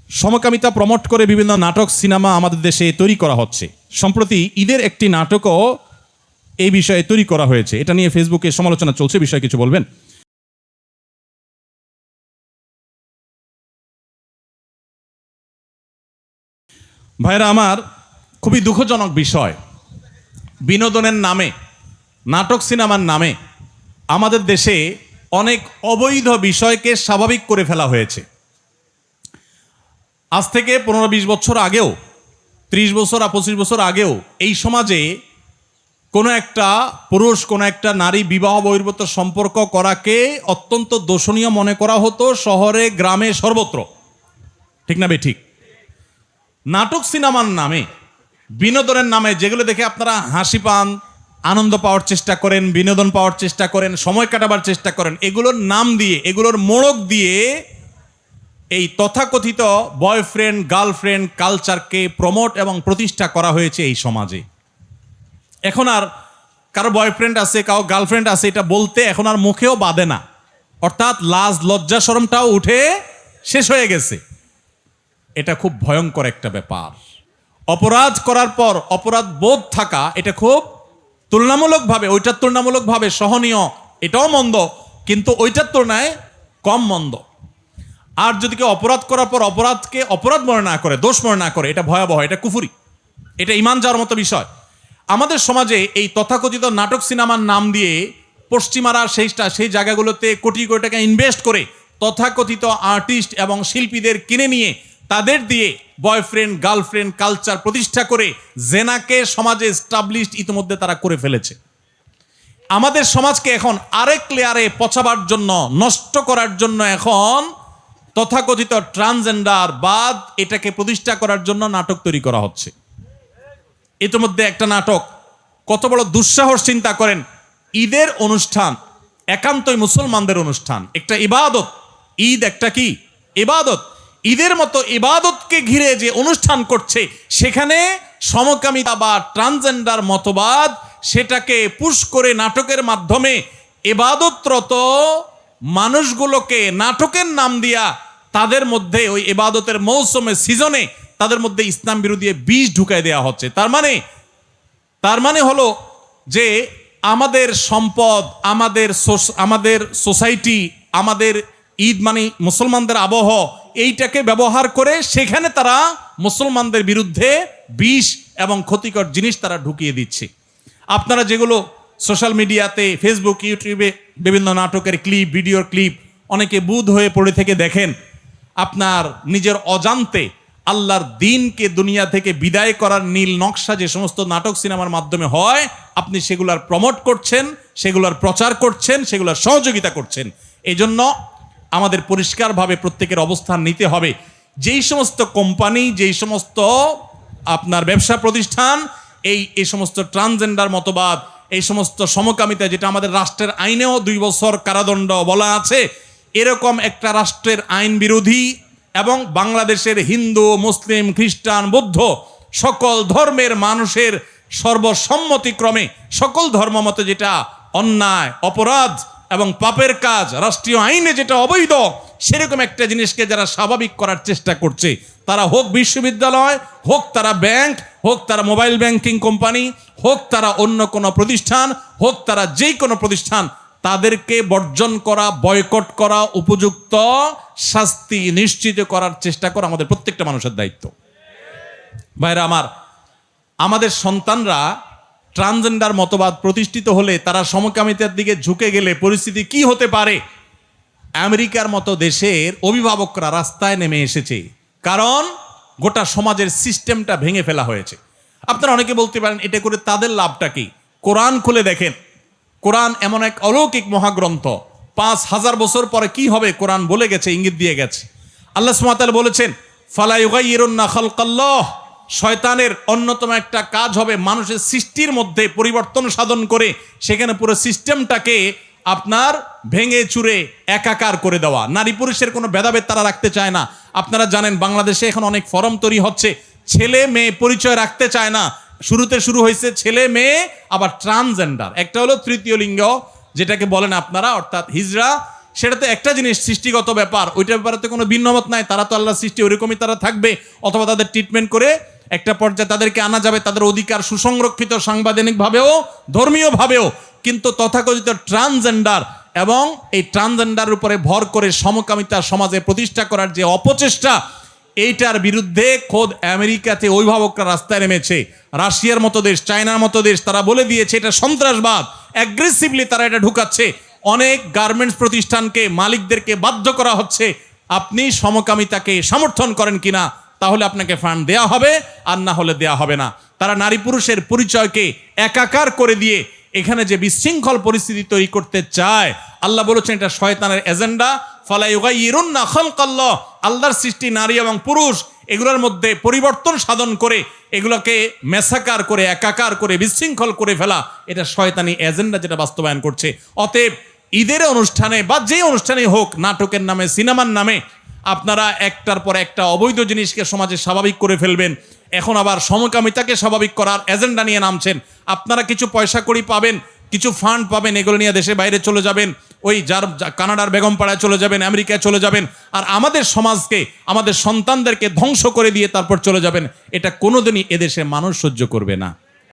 সমকামিতা প্রমোট করে বিভিন্ন নাটক সিনেমা আমাদের দেশে তৈরি করা হচ্ছে। সম্প্রতি ঈদের একটি নাটকও এই বিষয়ে তৈরি করা হয়েছে। এটা নিয়ে ফেসবুকে সমালোচনা চলছে, বিষয়ে কিছু বলবেন? ভাইরা আমার, খুবই দুঃখজনক বিষয়, বিনোদনের নামে, নাটক সিনেমার নামে আমাদের দেশে অনেক অবৈধ বিষয়কে স্বাভাবিক করে ফেলা হয়েছে। আজ থেকে 15-20 বছর আগেও, 30 বছর আর 25 বছর আগেও এই সমাজে কোনো একটা পুরুষ কোনো একটা নারী বিবাহ বহির্ভূত সম্পর্ক করাকে অত্যন্ত দোষণীয় মনে করা হতো, শহরে গ্রামে সর্বত্র। ঠিক না ঠিক? নাটক সিনেমার নামে, বিনোদনের নামে যেগুলো দেখে আপনারা হাসি পান, আনন্দ পাওয়ার চেষ্টা করেন, বিনোদন পাওয়ার চেষ্টা করেন, সময় কাটাবার চেষ্টা করেন, এগুলোর নাম দিয়ে, এগুলোর মোড়ক দিয়ে এই তথাকথিত বয়ফ্রেন্ড গার্লফ্রেন্ড কালচারকে প্রমোট এবং প্রতিষ্ঠা করা হয়েছে এই সমাজে। এখন আর কারো বয়ফ্রেন্ড আছে, কারো গার্লফ্রেন্ড আছে এটা বলতে এখন আর মুখেও বাধে না, অর্থাৎ লাজ লজ্জা শরমটাও উঠে শেষ হয়ে গেছে। এটা খুব ভয়ঙ্কর একটা ব্যাপার। অপরাধ করার পর অপরাধ বোধ থাকা, এটা খুব তুলনামূলকভাবে, ওইটার তুলনামূলকভাবে সহনীয়, এটাও মন্দ, কিন্তু ওইটার তুলনায় কম মন্দ। আর যদি কেউ অপরাধ করার পর অপরাধকে অপরাধ মনে না করে, দোষ মনে না করে, এটা ভয়াবহ, এটা কুফরি, এটা ঈমান যাওয়ার মতো বিষয়। আমাদের সমাজে এই তথাকথিত নাটক সিনেমার নাম দিয়ে পশ্চিমারা সেই জায়গাগুলোতে কোটি কোটি টাকা ইনভেস্ট করে তথাকথিত আর্টিস্ট এবং শিল্পীদের কিনে নিয়ে তাদের দিয়ে বয়ফ্রেন্ড গার্লফ্রেন্ড কালচার প্রতিষ্ঠা করে জেনাকে সমাজে এস্টাবলিশড ইতিমধ্যে তারা করে ফেলেছে। আমাদের সমাজকে এখন আরেক লেয়ারে পচাবার জন্য, নষ্ট করার জন্য এখন তথাকথিত ট্রান্সজেন্ডার বাদ এটাকে প্রতিষ্ঠা করার জন্য নাটক তৈরি করা হচ্ছে। ইতিমধ্যে একটা নাটক, কত বড় দুঃসাহস চিন্তা করেন, ঈদের অনুষ্ঠান একান্তই মুসলমানদের অনুষ্ঠান, একটা ইবাদত। ঈদ একটা কি ইবাদত, ঈদের মতো ইবাদতকে ঘিরে যে অনুষ্ঠান করছে সেখানে সমকামিতা বা ট্রান্সজেন্ডার মতবাদ সেটাকে পুশ করে নাটকের মাধ্যমে ইবাদতরত মানুষগুলোকে নাটকের নাম দিয়া তাদের মধ্যে ওই ইবাদতের মৌসুমে সিজনে তাদের মধ্যে ইসলাম বিরোধী বীজ ঢুকাই দেওয়া হচ্ছে। তার মানে হলো যে আমাদের সম্পদ, আমাদের সোসাইটি, আমাদের ঈদ মানে মুসলমানদের আবহ, এইটাকে ব্যবহার করে সেখানে তারা মুসলমানদের বিরুদ্ধে বিষ এবং ক্ষতিকর জিনিস তারা ঢুকিয়ে দিচ্ছে। আপনারা যেগুলো সোশ্যাল মিডিয়াতে, ফেসবুক, ইউটিউবে বিভিন্ন নাটকের ক্লিপ, ভিডিওর ক্লিপ অনেকে বুধ হয়ে পড়ে থেকে দেখেন, আপনার নিজের অজান্তে আল্লাহর দ্বীনকে দুনিয়া থেকে বিদায় করার নীল নকশা যে সমস্ত নাটক সিনেমার মাধ্যমে হয়, আপনি সেগুলার প্রমোট করছেন, সেগুলার প্রচার করছেন, সেগুলার সহযোগিতা করছেন। এই জন্য আমাদের পরিষ্কারভাবে প্রত্যেকের অবস্থান নিতে হবে। যেই সমস্ত কোম্পানি, যেই সমস্ত আপনার ব্যবসা প্রতিষ্ঠান এই সমস্ত ট্রান্সজেন্ডার মতবাদ, এই সমস্ত সমকামিতা, যেটা আমাদের রাষ্ট্রের আইনেও 2 বছর কারাদণ্ড বলা আছে, এরকম একটা রাষ্ট্রের আইন বিরোধী এবং বাংলাদেশের হিন্দু, মুসলিম, খ্রিস্টান, বৌদ্ধ সকল ধর্মের মানুষের সর্বসম্মতিক্রমে সকল ধর্মমতে যেটা অন্যায়, অপরাধ এবং পাপের কাজ, রাষ্ট্রীয় আইনে যেটা অবৈধ, সেরকম একটা জিনিসকে যারা স্বাভাবিক করার চেষ্টা করছে, তারা হোক বিশ্ববিদ্যালয়, হোক তারা ব্যাংক, হোক তারা মোবাইল ব্যাংকিং কোম্পানি, হোক তারা অন্য কোনো প্রতিষ্ঠান, হোক তারা যে কোনো প্রতিষ্ঠান, তাদেরকে বর্জন করা, বয়কট করা, উপযুক্ত শাস্তি নিশ্চিত করার চেষ্টা করা আমাদের প্রত্যেকটা মানুষের দায়িত্ব। ভাইরা আমার, আমাদের সন্তানরা ট্রান্সজেন্ডার মতবাদ প্রতিষ্ঠিত হলে, তারা সমকামিতার দিকে ঝুঁকে গেলে পরিস্থিতি কি হতে পারে? আমেরিকার মতো দেশের অভিভাবকরা রাস্তায় নেমে এসেছে, কারণ গোটা সমাজের সিস্টেমটা ভেঙে ফেলা হয়েছে। আপনারা অনেকে বলতে পারেন এটা করে তাদের লাভটা কি? কোরআন খুলে দেখেন, কোরআন এমন এক অলৌকিক মহাগ্রন্থ, 5000 বছর পরে কি হবে কোরআন বলে গেছে, ইঙ্গিত দিয়ে গেছে। আল্লাহ সুবহানাহু ওয়া তাআলা বলেছেন, ফালা ইউগাইয়িরুন্না খালকাল্লাহ, শয়তানের অন্যতম একটা কাজ হবে মানুষের সৃষ্টির মধ্যে পরিবর্তন সাধন করে সেখানে পুরো সিস্টেমটাকে আপনার ভেঙে চুরে একাকার করে দেওয়া। নারী পুরুষের কোনো ভেদাভেদ তারা রাখতে চায় না। আপনারা জানেন বাংলাদেশে এখন অনেক ফরম তৈরি হচ্ছে, ছেলে মেয়ে পরিচয় রাখতে চায় না। শুরুতে শুরু হয়েছে ছেলে মেয়ে, আবার ট্রান্সজেন্ডার, একটা হলো তৃতীয় লিঙ্গ যেটাকে বলেন আপনারা, অর্থাৎ হিজড়া, সেটা তো একটা জিনিস, সৃষ্টিগত ব্যাপার, ওইটার ব্যাপারে তো কোনো ভিন্নমত নাই। তারা তো আল্লাহ সৃষ্টি, ওইরকমই তারা থাকবে, অথবা তাদের ট্রিটমেন্ট করে একটা পর্যায়ে তাদেরকে আনা যাবে, তাদের অধিকার সুসংরক্ষিত সাংবিধানিকভাবেও ধর্মীয়ভাবেও। কিন্তু তথাকথিত ট্রান্সজেন্ডার এবং এই ট্রান্সজেন্ডার উপরে ভর করে সমকামিতা সমাজে প্রতিষ্ঠা করার যে অপচেষ্টা, এইটার বিরুদ্ধে খোদ আমেরিকাতে অভিভাবকরা রাস্তায় নেমেছে। রাশিয়ার মতো দেশ, চায়নার মতো দেশ, তারা বলে দিয়েছে এটা সন্ত্রাসবাদ, অ্যাগ্রেসিভলি তারা এটা ঢুকাচ্ছে। অনেক গার্মেন্টস প্রতিষ্ঠানকে, মালিকদেরকে বাধ্য করা হচ্ছে, আপনি সমকামিতাকে সমর্থন করেন কিনা, তাহলে আপনাকে ফান্ড দেয়া হবে, আর না হলে দেয়া হবে না। তারা নারী পুরুষের পরিচয়কে একাকার করে দিয়ে এখানে যে বিশৃঙ্খল পরিস্থিতি তৈরি করতে চায়, আল্লাহ বলেছেন এটা শয়তানের এজেন্ডা। ফালা ইউগাইয়িরুন্না খালকাল্লাহ, আল্লাহর সৃষ্টি নারী এবং পুরুষ, এগুলোর মধ্যে পরিবর্তন সাধন করে এগুলোকে মেসাকার করে, একাকার করে, বিশৃঙ্খল করে ফেলা, এটা শয়তানি এজেন্ডা যেটা বাস্তবায়ন করছে। অতএব ঈদের অনুষ্ঠানে বা যে অনুষ্ঠানেই হোক, নাটকের নামে, সিনেমার নামে আপনারা একটার পর একটা অবৈধ জিনিসকে সমাজে স্বাভাবিক করে ফেলবেন। এখন আবার সমকামিতাকে স্বাভাবিক করার এজেন্ডা নিয়ে নামছেন। আপনারা কিছু পয়সা কড়ি পাবেন, কিছু ফান্ড পাবেন, এগুলো নিয়ে দেশে বাইরে চলে যাবেন, ওই কানাডার বেগমপাড়ায় চলে যাবেন, আমেরিকায় চলে যাবেন, আর আমাদের সমাজকে, আমাদের সন্তানদেরকে ধ্বংস করে দিয়ে তারপর চলে যাবেন। এটা কোনোদিনই এদেশে মানুষ সহ্য করবে না।